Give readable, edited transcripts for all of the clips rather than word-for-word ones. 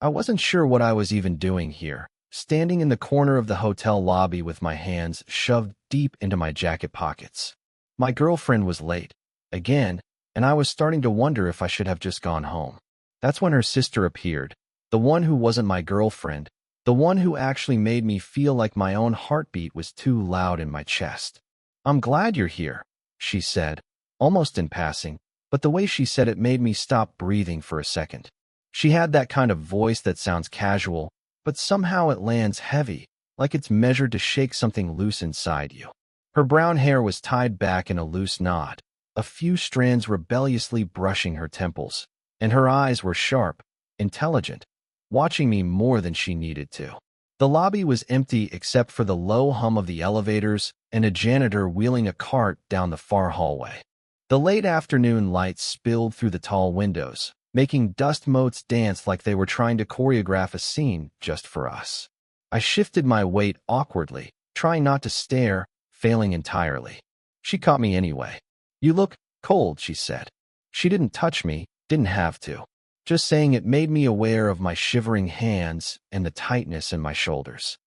I wasn't sure what I was even doing here, standing in the corner of the hotel lobby with my hands shoved deep into my jacket pockets. My girlfriend was late, again, and I was starting to wonder if I should have just gone home. That's when her sister appeared, the one who wasn't my girlfriend, the one who actually made me feel like my own heartbeat was too loud in my chest. "I'm glad you're here," she said, almost in passing, but the way she said it made me stop breathing for a second. She had that kind of voice that sounds casual, but somehow it lands heavy, like it's measured to shake something loose inside you. Her brown hair was tied back in a loose knot, a few strands rebelliously brushing her temples, and her eyes were sharp, intelligent, watching me more than she needed to. The lobby was empty except for the low hum of the elevators and a janitor wheeling a cart down the far hallway. The late afternoon light spilled through the tall windows, making dust motes dance like they were trying to choreograph a scene just for us. I shifted my weight awkwardly, trying not to stare, failing entirely. She caught me anyway. "You look cold," she said. She didn't touch me, didn't have to. Just saying it made me aware of my shivering hands and the tightness in my shoulders.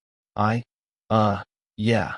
Yeah.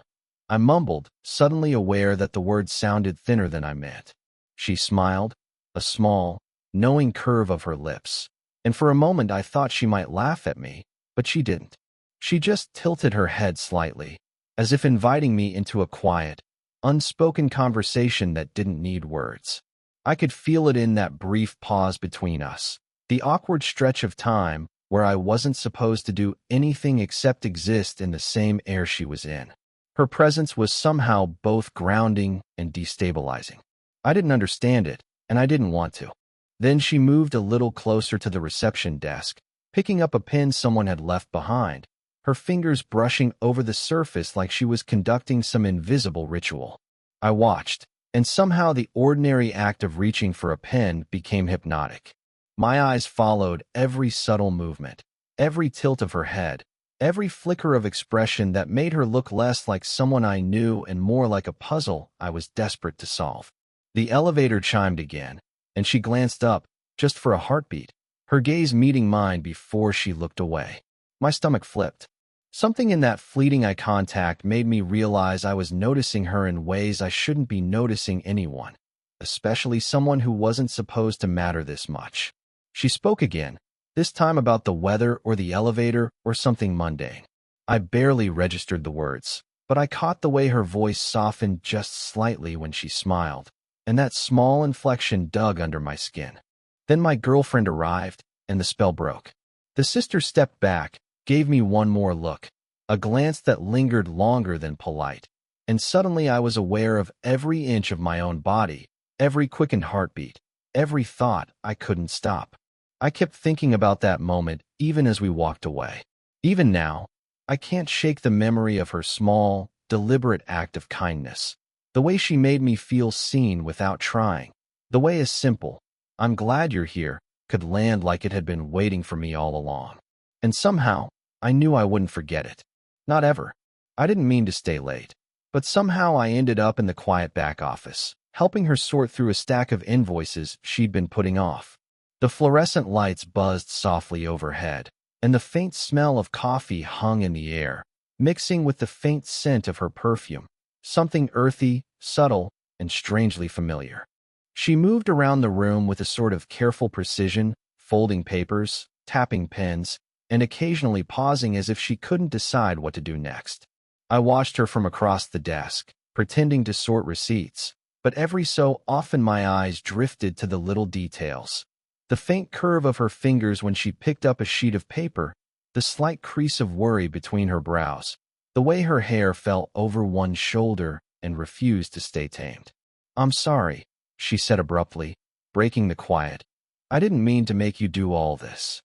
I mumbled, suddenly aware that the words sounded thinner than I meant. She smiled, a small, knowing curve of her lips, and for a moment I thought she might laugh at me, but she didn't. She just tilted her head slightly, as if inviting me into a quiet, unspoken conversation that didn't need words. I could feel it in that brief pause between us, the awkward stretch of time where I wasn't supposed to do anything except exist in the same air she was in. Her presence was somehow both grounding and destabilizing. I didn't understand it, and I didn't want to. Then she moved a little closer to the reception desk, picking up a pen someone had left behind, her fingers brushing over the surface like she was conducting some invisible ritual. I watched, and somehow the ordinary act of reaching for a pen became hypnotic. My eyes followed every subtle movement, every tilt of her head, every flicker of expression that made her look less like someone I knew and more like a puzzle I was desperate to solve. The elevator chimed again, and she glanced up, just for a heartbeat, her gaze meeting mine before she looked away. My stomach flipped. Something in that fleeting eye contact made me realize I was noticing her in ways I shouldn't be noticing anyone, especially someone who wasn't supposed to matter this much. She spoke again, this time about the weather or the elevator or something mundane. I barely registered the words, but I caught the way her voice softened just slightly when she smiled, and that small inflection dug under my skin. Then my girlfriend arrived, and the spell broke. The sister stepped back, gave me one more look, a glance that lingered longer than polite, and suddenly I was aware of every inch of my own body, every quickened heartbeat, every thought I couldn't stop. I kept thinking about that moment even as we walked away. Even now, I can't shake the memory of her small, deliberate act of kindness. The way she made me feel seen without trying. The way a simple, "I'm glad you're here," could land like it had been waiting for me all along. And somehow, I knew I wouldn't forget it. Not ever. I didn't mean to stay late. But somehow I ended up in the quiet back office, helping her sort through a stack of invoices she'd been putting off. The fluorescent lights buzzed softly overhead, and the faint smell of coffee hung in the air, mixing with the faint scent of her perfume, something earthy, subtle, and strangely familiar. She moved around the room with a sort of careful precision, folding papers, tapping pens, and occasionally pausing as if she couldn't decide what to do next. I watched her from across the desk, pretending to sort receipts, but every so often my eyes drifted to the little details. The faint curve of her fingers when she picked up a sheet of paper, the slight crease of worry between her brows, the way her hair fell over one shoulder and refused to stay tamed. "I'm sorry," she said abruptly, breaking the quiet. "I didn't mean to make you do all this."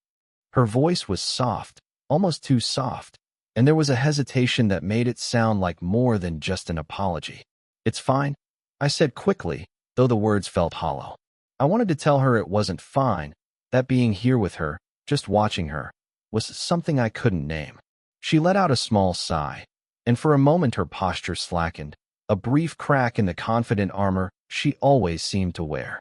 Her voice was soft, almost too soft, and there was a hesitation that made it sound like more than just an apology. "It's fine," I said quickly, though the words felt hollow. I wanted to tell her it wasn't fine, that being here with her, just watching her, was something I couldn't name. She let out a small sigh, and for a moment her posture slackened, a brief crack in the confident armor she always seemed to wear.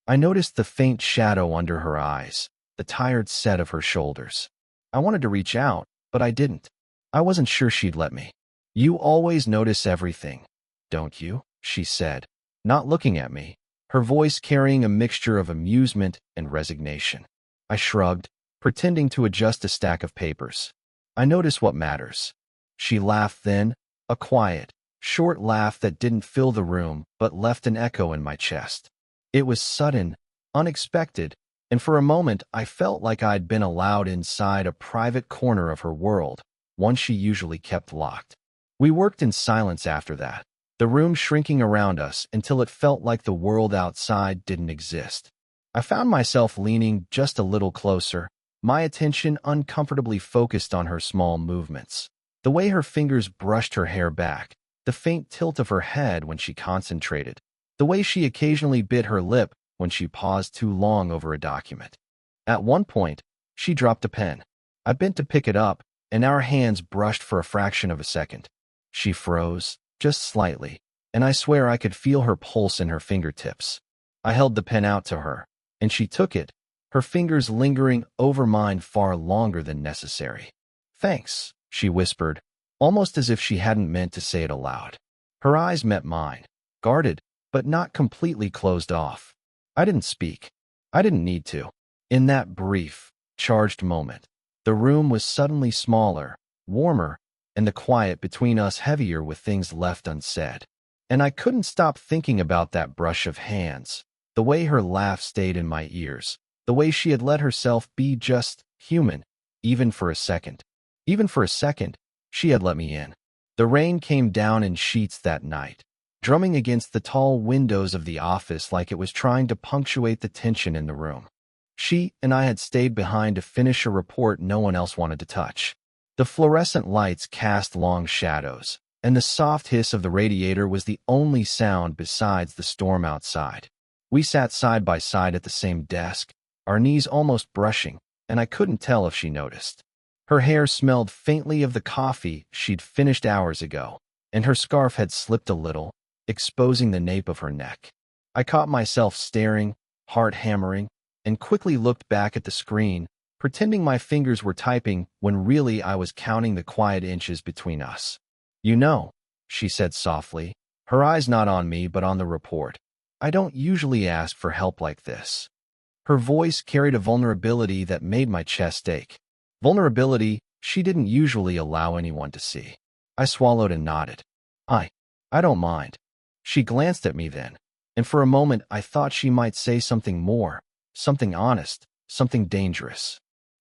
I noticed the faint shadow under her eyes, the tired set of her shoulders. I wanted to reach out, but I didn't. I wasn't sure she'd let me. "You always notice everything, don't you?" she said, not looking at me, her voice carrying a mixture of amusement and resignation. I shrugged, pretending to adjust a stack of papers. "I notice what matters." She laughed then, a quiet, short laugh that didn't fill the room but left an echo in my chest. It was sudden, unexpected, and for a moment I felt like I'd been allowed inside a private corner of her world, one she usually kept locked. We worked in silence after that, the room shrinking around us until it felt like the world outside didn't exist. I found myself leaning just a little closer, my attention uncomfortably focused on her small movements. The way her fingers brushed her hair back, the faint tilt of her head when she concentrated, the way she occasionally bit her lip when she paused too long over a document. At one point, she dropped a pen. I bent to pick it up, and our hands brushed for a fraction of a second. She froze, just slightly, and I swear I could feel her pulse in her fingertips. I held the pen out to her, and she took it, her fingers lingering over mine far longer than necessary. "Thanks," she whispered, almost as if she hadn't meant to say it aloud. Her eyes met mine, guarded, but not completely closed off. I didn't speak. I didn't need to. In that brief, charged moment, the room was suddenly smaller, warmer, and the quiet between us heavier with things left unsaid. And I couldn't stop thinking about that brush of hands, the way her laugh stayed in my ears, the way she had let herself be just human, even for a second. Even for a second, she had let me in. The rain came down in sheets that night, drumming against the tall windows of the office like it was trying to punctuate the tension in the room. She and I had stayed behind to finish a report no one else wanted to touch. The fluorescent lights cast long shadows, and the soft hiss of the radiator was the only sound besides the storm outside. We sat side by side at the same desk, our knees almost brushing, and I couldn't tell if she noticed. Her hair smelled faintly of the coffee she'd finished hours ago, and her scarf had slipped a little, exposing the nape of her neck. I caught myself staring, heart hammering, and quickly looked back at the screen, pretending my fingers were typing when really I was counting the quiet inches between us. "You know," she said softly, her eyes not on me but on the report, "I don't usually ask for help like this." Her voice carried a vulnerability that made my chest ache. Vulnerability she didn't usually allow anyone to see. I swallowed and nodded. I don't mind." She glanced at me then, and for a moment I thought she might say something more, something honest, something dangerous.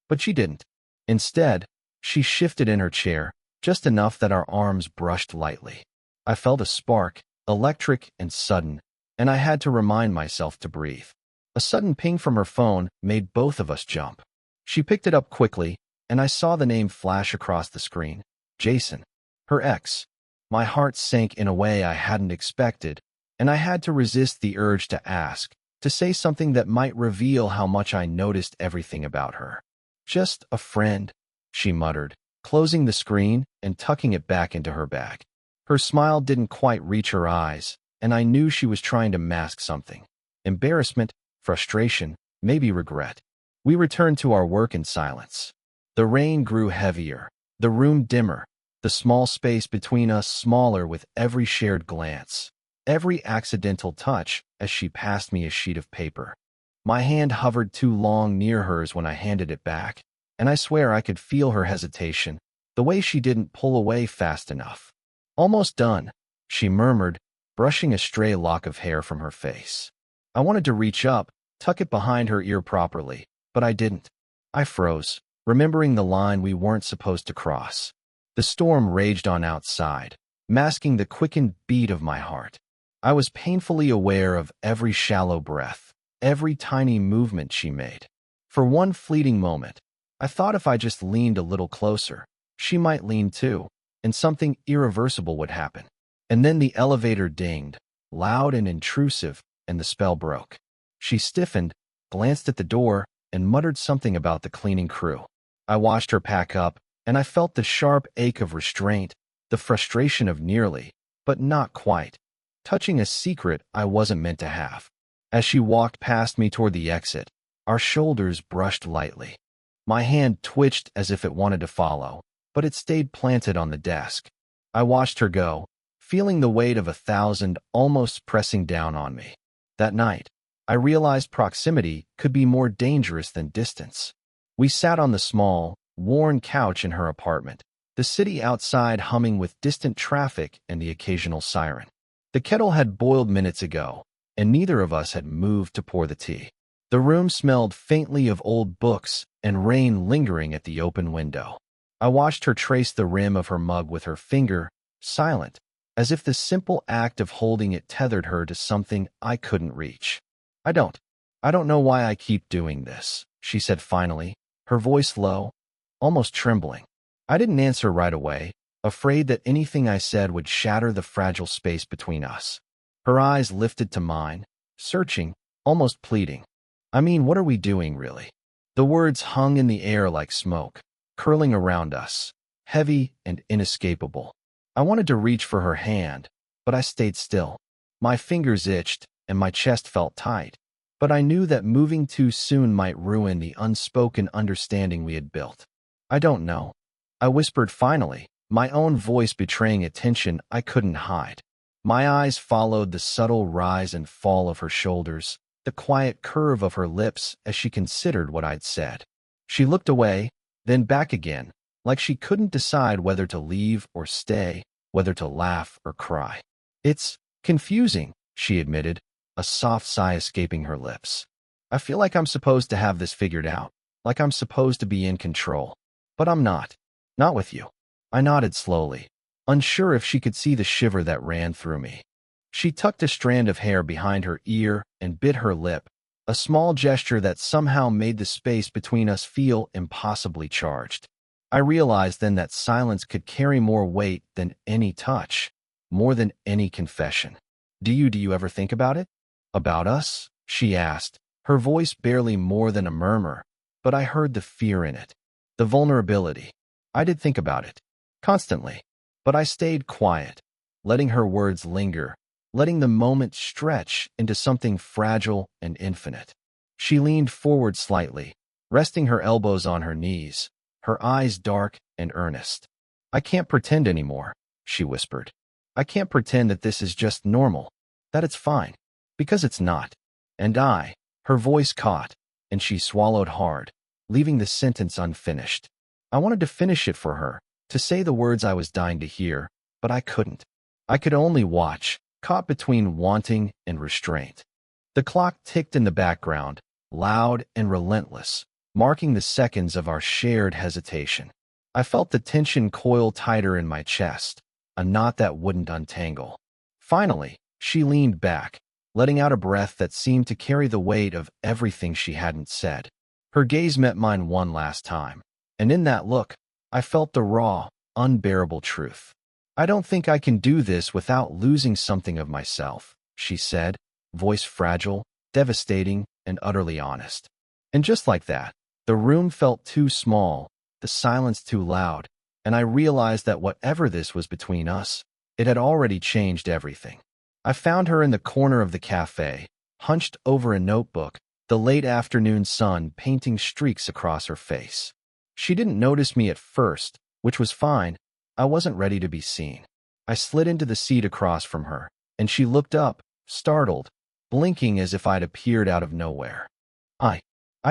But she didn't. Instead, she shifted in her chair, just enough that our arms brushed lightly. I felt a spark, electric and sudden, and I had to remind myself to breathe. A sudden ping from her phone made both of us jump. She picked it up quickly, and I saw the name flash across the screen. Jason. Her ex. My heart sank in a way I hadn't expected, and I had to resist the urge to ask, to say something that might reveal how much I noticed everything about her. "Just a friend," she muttered, closing the screen and tucking it back into her bag. Her smile didn't quite reach her eyes, and I knew she was trying to mask something. Embarrassment, frustration, maybe regret. We returned to our work in silence. The rain grew heavier, the room dimmer, the small space between us smaller with every shared glance, every accidental touch as she passed me a sheet of paper. My hand hovered too long near hers when I handed it back, and I swear I could feel her hesitation, the way she didn't pull away fast enough. "Almost done," she murmured, brushing a stray lock of hair from her face. I wanted to reach up, tuck it behind her ear properly, but I didn't. I froze, remembering the line we weren't supposed to cross. The storm raged on outside, masking the quickened beat of my heart. I was painfully aware of every shallow breath, every tiny movement she made. For one fleeting moment, I thought if I just leaned a little closer, she might lean too, and something irreversible would happen. And then the elevator dinged, loud and intrusive, and the spell broke. She stiffened, glanced at the door, and muttered something about the cleaning crew. I watched her pack up, and I felt the sharp ache of restraint, the frustration of nearly, but not quite, touching a secret I wasn't meant to have. As she walked past me toward the exit, Our shoulders brushed lightly. My hand twitched as if it wanted to follow, but it stayed planted on the desk. I watched her go, feeling the weight of 1,000 almost pressing down on me. That night, I realized proximity could be more dangerous than distance. We sat on the small, worn couch in her apartment, the city outside humming with distant traffic and the occasional siren. The kettle had boiled minutes ago, and neither of us had moved to pour the tea. The room smelled faintly of old books and rain lingering at the open window. I watched her trace the rim of her mug with her finger, silent, as if the simple act of holding it tethered her to something I couldn't reach. I don't know why I keep doing this," she said finally, her voice low, almost trembling. I didn't answer right away, afraid that anything I said would shatter the fragile space between us. Her eyes lifted to mine, searching, almost pleading. "I mean, what are we doing, really?" The words hung in the air like smoke, curling around us, heavy and inescapable. I wanted to reach for her hand, but I stayed still. My fingers itched, and my chest felt tight. But I knew that moving too soon might ruin the unspoken understanding we had built. "I don't know," I whispered finally, my own voice betraying a tension I couldn't hide. My eyes followed the subtle rise and fall of her shoulders, the quiet curve of her lips as she considered what I'd said. She looked away, then back again, like she couldn't decide whether to leave or stay, whether to laugh or cry. "It's confusing," she admitted, a soft sigh escaping her lips. "I feel like I'm supposed to have this figured out, like I'm supposed to be in control. But I'm not. Not with you." I nodded slowly, unsure if she could see the shiver that ran through me. She tucked a strand of hair behind her ear and bit her lip, a small gesture that somehow made the space between us feel impossibly charged. I realized then that silence could carry more weight than any touch, more than any confession. Do you ever think about it? About us?" she asked, her voice barely more than a murmur, but I heard the fear in it, the vulnerability. I did think about it, constantly, but I stayed quiet, letting her words linger, letting the moment stretch into something fragile and infinite. She leaned forward slightly, resting her elbows on her knees, her eyes dark and earnest. "I can't pretend anymore," she whispered. "I can't pretend that this is just normal, that it's fine, because it's not." And her voice caught, and she swallowed hard, leaving the sentence unfinished. I wanted to finish it for her, to say the words I was dying to hear, but I couldn't. I could only watch, caught between wanting and restraint. The clock ticked in the background, loud and relentless, marking the seconds of our shared hesitation. I felt the tension coil tighter in my chest, a knot that wouldn't untangle. Finally, she leaned back, letting out a breath that seemed to carry the weight of everything she hadn't said. Her gaze met mine one last time, and in that look, I felt the raw, unbearable truth. "I don't think I can do this without losing something of myself," she said, voice fragile, devastating, and utterly honest. And just like that, the room felt too small, the silence too loud, and I realized that whatever this was between us, it had already changed everything. I found her in the corner of the cafe, hunched over a notebook, the late afternoon sun painting streaks across her face. She didn't notice me at first, which was fine. I wasn't ready to be seen. I slid into the seat across from her, and she looked up, startled, blinking as if I'd appeared out of nowhere. I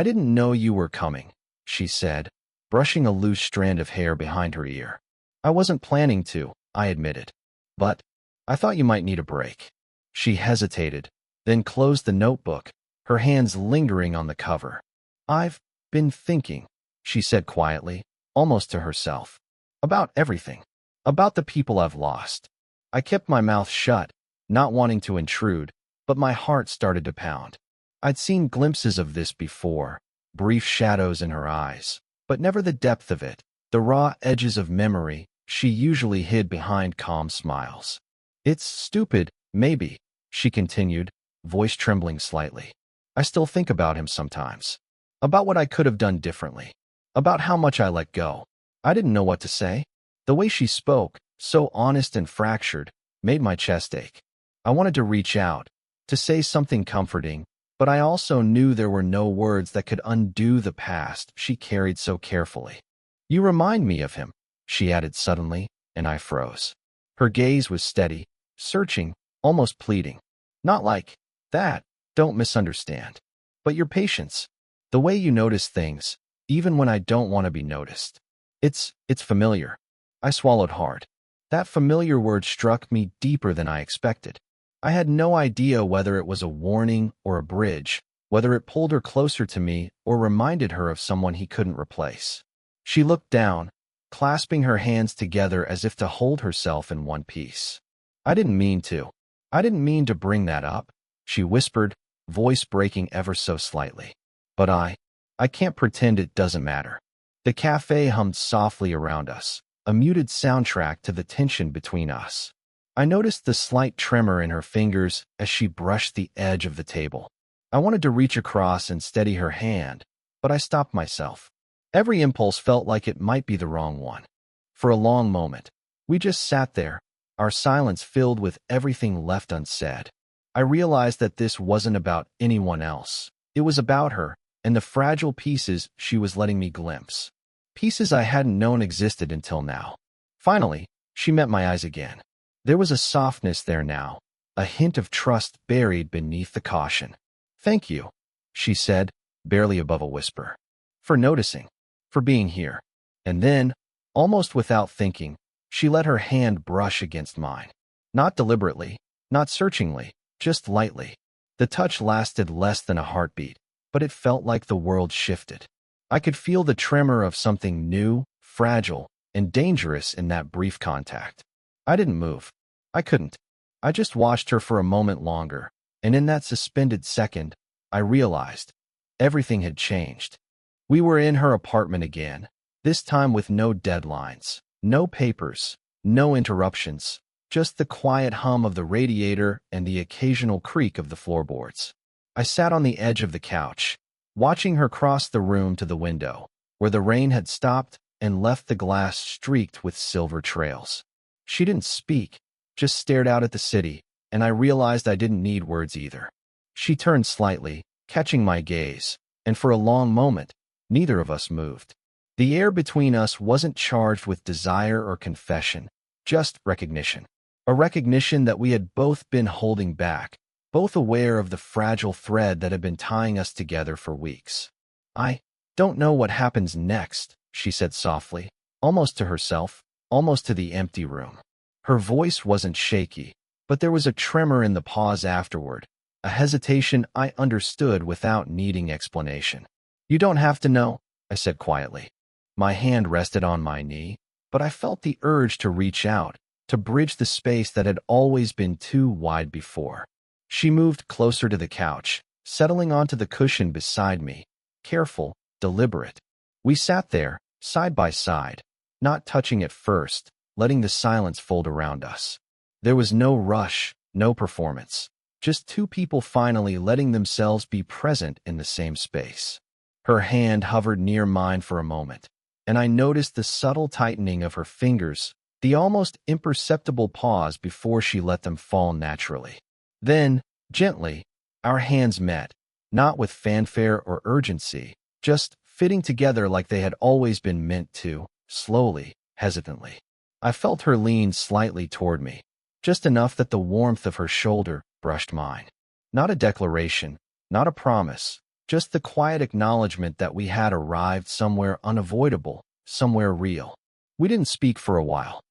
didn't know you were coming," she said, brushing a loose strand of hair behind her ear. "I wasn't planning to," I admitted. "But I thought you might need a break." She hesitated, then closed the notebook, her hands lingering on the cover. "I've been thinking," she said quietly, almost to herself, "about everything, about the people I've lost." I kept my mouth shut, not wanting to intrude, but my heart started to pound. I'd seen glimpses of this before, brief shadows in her eyes, but never the depth of it, the raw edges of memory she usually hid behind calm smiles. "It's stupid, maybe," she continued, voice trembling slightly. "I still think about him sometimes, about what I could have done differently, about how much I let go." I didn't know what to say. The way she spoke, so honest and fractured, made my chest ache. I wanted to reach out, to say something comforting, but I also knew there were no words that could undo the past she carried so carefully. "You remind me of him," she added suddenly, and I froze. Her gaze was steady, searching, almost pleading. "Not like that, don't misunderstand. But your patience, the way you notice things, even when I don't want to be noticed. It's familiar." I swallowed hard. That familiar word struck me deeper than I expected. I had no idea whether it was a warning or a bridge, whether it pulled her closer to me or reminded her of someone he couldn't replace. She looked down, clasping her hands together as if to hold herself in one piece. "I didn't mean to. I didn't mean to bring that up," she whispered, voice breaking ever so slightly. "But I can't pretend it doesn't matter." The cafe hummed softly around us, a muted soundtrack to the tension between us. I noticed the slight tremor in her fingers as she brushed the edge of the table. I wanted to reach across and steady her hand, but I stopped myself. Every impulse felt like it might be the wrong one. For a long moment, we just sat there, our silence filled with everything left unsaid. I realized that this wasn't about anyone else. It was about her and the fragile pieces she was letting me glimpse. Pieces I hadn't known existed until now. Finally, she met my eyes again. There was a softness there now, a hint of trust buried beneath the caution. "Thank you," she said, barely above a whisper. "For noticing, for being here." And then, almost without thinking, she let her hand brush against mine. Not deliberately, not searchingly, just lightly. The touch lasted less than a heartbeat, but it felt like the world shifted. I could feel the tremor of something new, fragile, and dangerous in that brief contact. I didn't move. I couldn't. I just watched her for a moment longer, and in that suspended second, I realized everything had changed. We were in her apartment again, this time with no deadlines, no papers, no interruptions, just the quiet hum of the radiator and the occasional creak of the floorboards. I sat on the edge of the couch, watching her cross the room to the window, where the rain had stopped and left the glass streaked with silver trails. She didn't speak, just stared out at the city, and I realized I didn't need words either. She turned slightly, catching my gaze, and for a long moment, neither of us moved. The air between us wasn't charged with desire or confession, just recognition. A recognition that we had both been holding back, both aware of the fragile thread that had been tying us together for weeks. "I don't know what happens next," she said softly, almost to herself, almost to the empty room. Her voice wasn't shaky, but there was a tremor in the pause afterward, a hesitation I understood without needing explanation. "You don't have to know," I said quietly. My hand rested on my knee, but I felt the urge to reach out, to bridge the space that had always been too wide before. She moved closer to the couch, settling onto the cushion beside me, careful, deliberate. We sat there, side by side, not touching at first, letting the silence fold around us. There was no rush, no performance, just two people finally letting themselves be present in the same space. Her hand hovered near mine for a moment, and I noticed the subtle tightening of her fingers, the almost imperceptible pause before she let them fall naturally. Then, gently, our hands met, not with fanfare or urgency, just fitting together like they had always been meant to, slowly, hesitantly. I felt her lean slightly toward me, just enough that the warmth of her shoulder brushed mine. Not a declaration, not a promise, just the quiet acknowledgement that we had arrived somewhere unavoidable, somewhere real. We didn't speak for a while.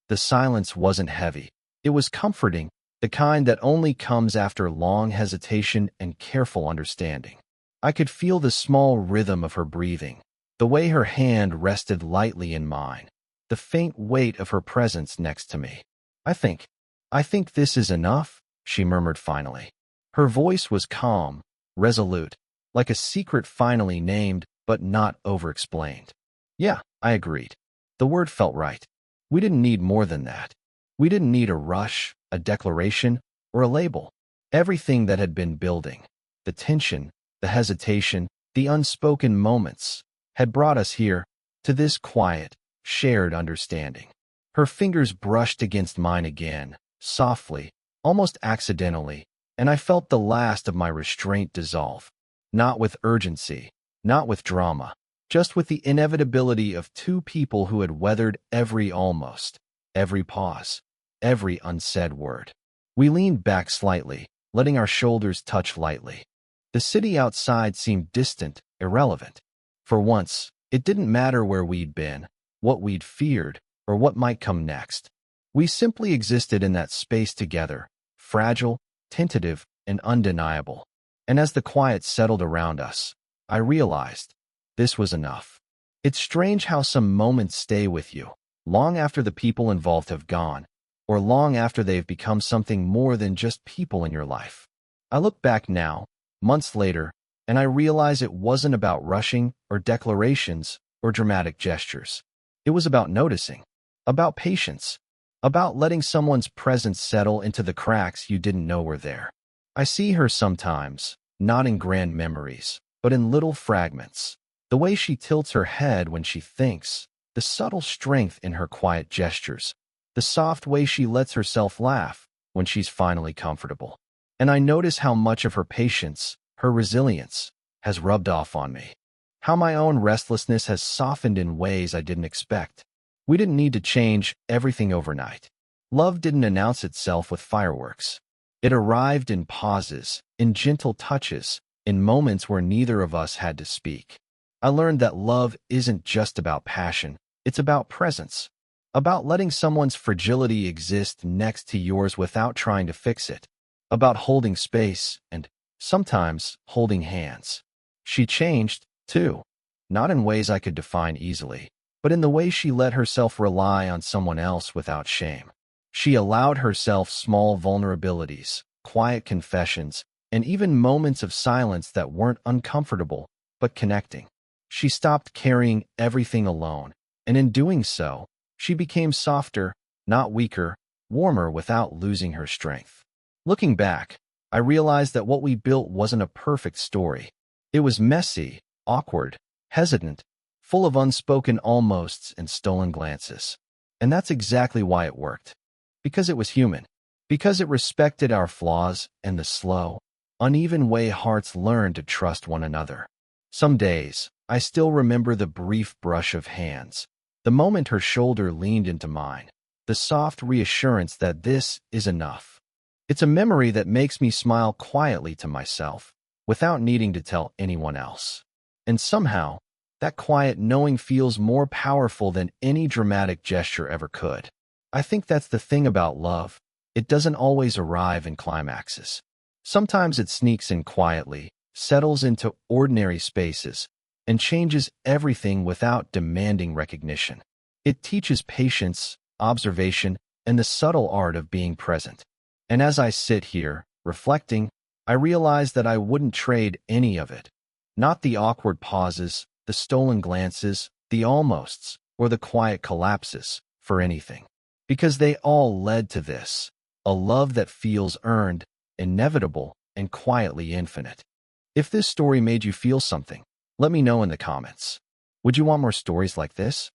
The silence wasn't heavy. It was comforting, the kind that only comes after long hesitation and careful understanding. I could feel the small rhythm of her breathing, the way her hand rested lightly in mine, the faint weight of her presence next to me. I think this is enough," she murmured finally. Her voice was calm, resolute, like a secret finally named but not over-explained. "Yeah," I agreed. The word felt right. We didn't need more than that. We didn't need a rush, a declaration, or a label. Everything that had been building, the tension, the hesitation, the unspoken moments, had brought us here, to this quiet, shared understanding. Her fingers brushed against mine again, softly, almost accidentally, and I felt the last of my restraint dissolve. Not with urgency, not with drama, just with the inevitability of two people who had weathered every almost, every pause, every unsaid word. We leaned back slightly, letting our shoulders touch lightly. The city outside seemed distant, irrelevant. For once, it didn't matter where we'd been, what we'd feared, or what might come next. We simply existed in that space together, fragile, tentative, and undeniable. And as the quiet settled around us, I realized this was enough. It's strange how some moments stay with you, long after the people involved have gone, or long after they've become something more than just people in your life. I look back now, months later, and I realize it wasn't about rushing or declarations or dramatic gestures. It was about noticing, about patience, about letting someone's presence settle into the cracks you didn't know were there. I see her sometimes, not in grand memories, but in little fragments. The way she tilts her head when she thinks, the subtle strength in her quiet gestures, the soft way she lets herself laugh when she's finally comfortable. And I notice how much of her patience, her resilience, has rubbed off on me. How my own restlessness has softened in ways I didn't expect. We didn't need to change everything overnight. Love didn't announce itself with fireworks. It arrived in pauses, in gentle touches, in moments where neither of us had to speak. I learned that love isn't just about passion, it's about presence, about letting someone's fragility exist next to yours without trying to fix it, about holding space and, sometimes, holding hands. She changed, too, not in ways I could define easily, but in the way she let herself rely on someone else without shame. She allowed herself small vulnerabilities, quiet confessions, and even moments of silence that weren't uncomfortable, but connecting. She stopped carrying everything alone, and in doing so, she became softer, not weaker, warmer without losing her strength. Looking back, I realized that what we built wasn't a perfect story. It was messy, awkward, hesitant, full of unspoken almosts and stolen glances. And that's exactly why it worked. Because it was human. Because it respected our flaws and the slow, uneven way hearts learn to trust one another. Some days, I still remember the brief brush of hands, the moment her shoulder leaned into mine, the soft reassurance that this is enough. It's a memory that makes me smile quietly to myself, without needing to tell anyone else. And somehow, that quiet knowing feels more powerful than any dramatic gesture ever could. I think that's the thing about love. It doesn't always arrive in climaxes. Sometimes it sneaks in quietly, settles into ordinary spaces, and changes everything without demanding recognition. It teaches patience, observation, and the subtle art of being present. And as I sit here, reflecting, I realize that I wouldn't trade any of it. Not the awkward pauses, the stolen glances, the almosts, or the quiet collapses, for anything. Because they all led to this, a love that feels earned, inevitable, and quietly infinite. If this story made you feel something, let me know in the comments. Would you want more stories like this?